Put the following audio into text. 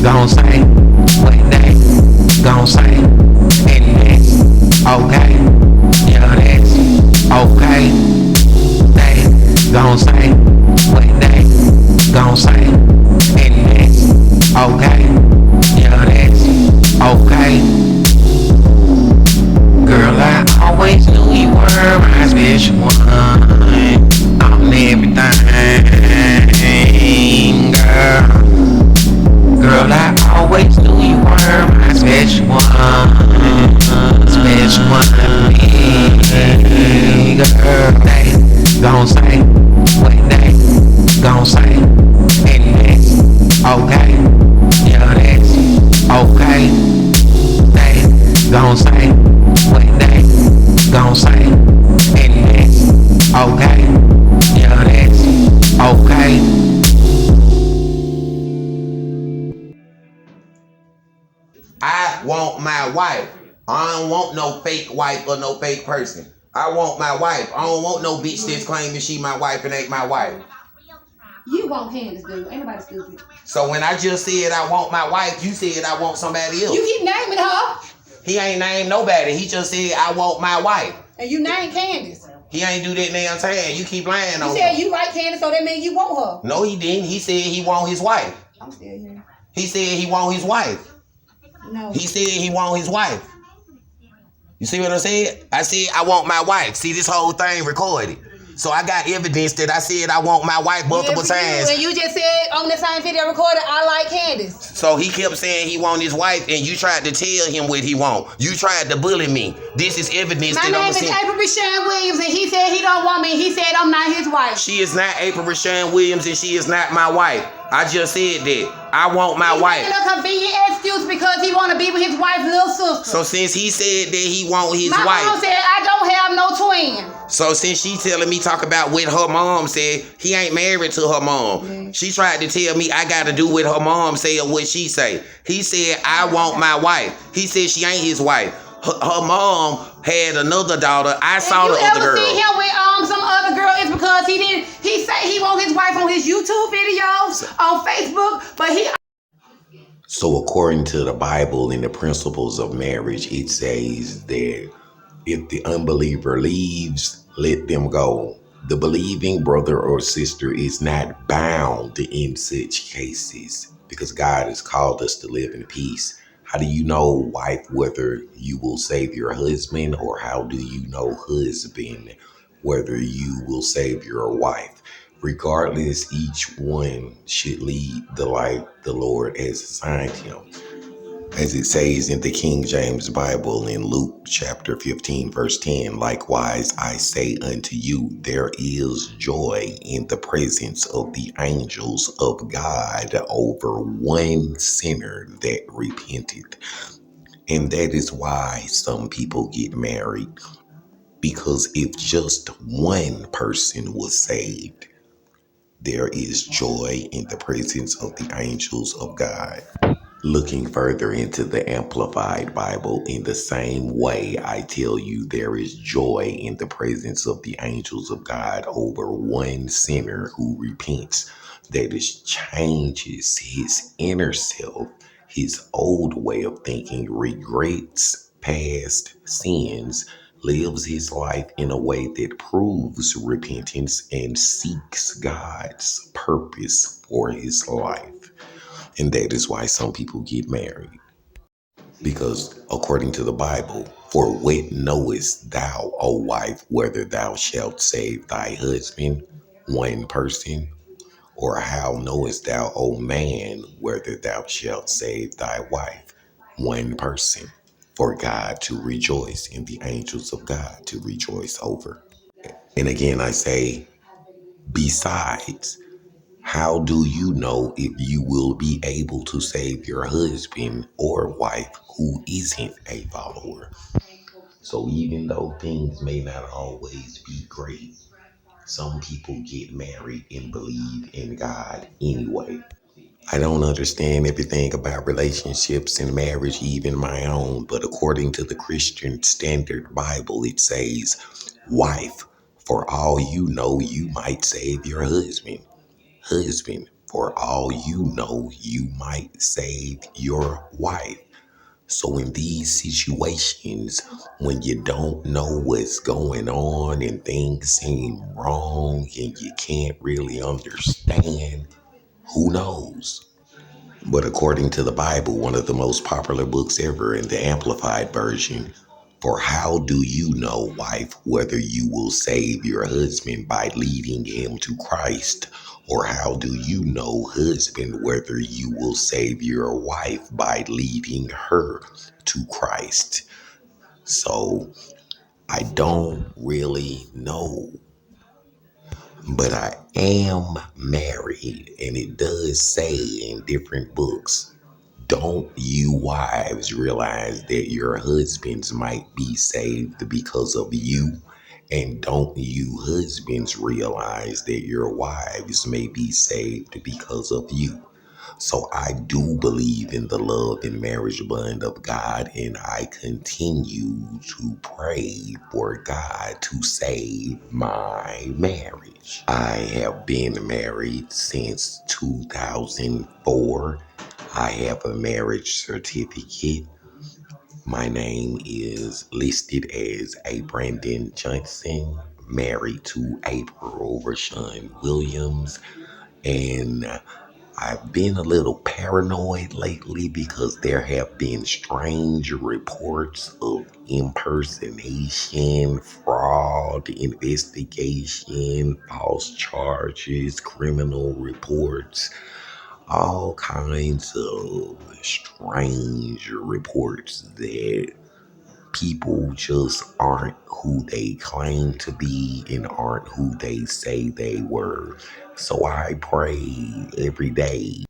gon' say what they gon' say, and that's okay. Yeah, that's okay. They gon' say what they gon' say, and that's okay. Yeah, that's okay. Girl, I always knew you were my special one. I'm everything, girl. Girl, I always knew you were my special one. Special one to me, girl. They gon' say what they gon' say, and that's okay. Yeah, that's okay. They gon' say what they gon' say, and that's okay. Yeah, that's okay. I want my wife. I don't want no fake wife or no fake person. I want my wife. I don't want no bitch that's claiming she my wife and ain't my wife. You want Candace, dude. Ain't nobody stupid. So when I just said I want my wife, you said I want somebody else. You keep naming her. He ain't named nobody. He just said I want my wife. And you named Candace. He ain't do that damn time. You keep lying on him. You said you like Candace, so that means you want her. No, he didn't. He said he want his wife. I'm still here. He said he want his wife. No. He said he want his wife. You see what I said? I said I want my wife. See, this whole thing recorded. So I got evidence that I said I want my wife multiple times. And you just said on the same video recorded, I like Candace. So he kept saying he want his wife, and you tried to tell him what he want. You tried to bully me. This is evidence My that I'm name is APRYL RASHON Williams, and he said he don't want me. He said I'm not his wife. She is not APRYL RASHON Williams, and she is not my wife. I just said that. I want my wife. He's making a convenient excuse because he want to be with his wife's little sister. So since he said that he want his my wife. My mom said I don't have no twin. So since she telling me talk about what her mom said, he ain't married to her mom. Yeah. She tried to tell me I got to do what her mom say or what she say. He said I want my wife. He said she ain't his wife. Her mom had another daughter. I saw the other girl. You ever see him with some other girl? It's because he say he want his wife on his YouTube videos, on Facebook, but he. So according to the Bible and the principles of marriage, it says that if the unbeliever leaves, let them go. The believing brother or sister is not bound in such cases because God has called us to live in peace. How do you know, wife, whether you will save your husband, or how do you know, husband, whether you will save your wife? Regardless, each one should lead the life the Lord has assigned him. As it says in the King James Bible in Luke chapter 15, verse 10, likewise I say unto you, there is joy in the presence of the angels of God over one sinner that repenteth. And that is why some people get married, because if just one person was saved, there is joy in the presence of the angels of God. Looking further into the Amplified Bible, in the same way, I tell you, there is joy in the presence of the angels of God over one sinner who repents. That is, changes his inner self, his old way of thinking, regrets past sins, lives his life in a way that proves repentance, and seeks God's purpose for his life. And that is why some people get married. Because according to the Bible, for what knowest thou, O wife, whether thou shalt save thy husband, one person? Or how knowest thou, O man, whether thou shalt save thy wife, one person? For God to rejoice, and the angels of God to rejoice over. And again, I say, besides, how do you know if you will be able to save your husband or wife who isn't a follower? So even though things may not always be great, some people get married and believe in God anyway. I don't understand everything about relationships and marriage, even my own, but according to the Christian Standard Bible, it says, wife, for all you know, you might save your husband. Husband, For all you know, you might save your wife. So in these situations, when you don't know what's going on and things seem wrong and you can't really understand, who knows? But according to the Bible, one of the most popular books ever in the Amplified Version, for how do you know, wife, whether you will save your husband by leading him to Christ? Or how do you know, husband, whether you will save your wife by leading her to Christ? So I don't really know, but I am married, and it does say in different books, don't you wives realize that your husbands might be saved because of you? And don't you husbands realize that your wives may be saved because of you? So I do believe in the love and marriage bond of God, and I continue to pray for God to save my marriage. I have been married since 2004. I have a marriage certificate. My name is listed as Abrandon Johnson, married to APRYL RASHON Williams, and I've been a little paranoid lately because there have been strange reports of impersonation, fraud, investigation, false charges, criminal reports, all kinds of strange reports that people just aren't who they claim to be and aren't who they say they were. So I pray every day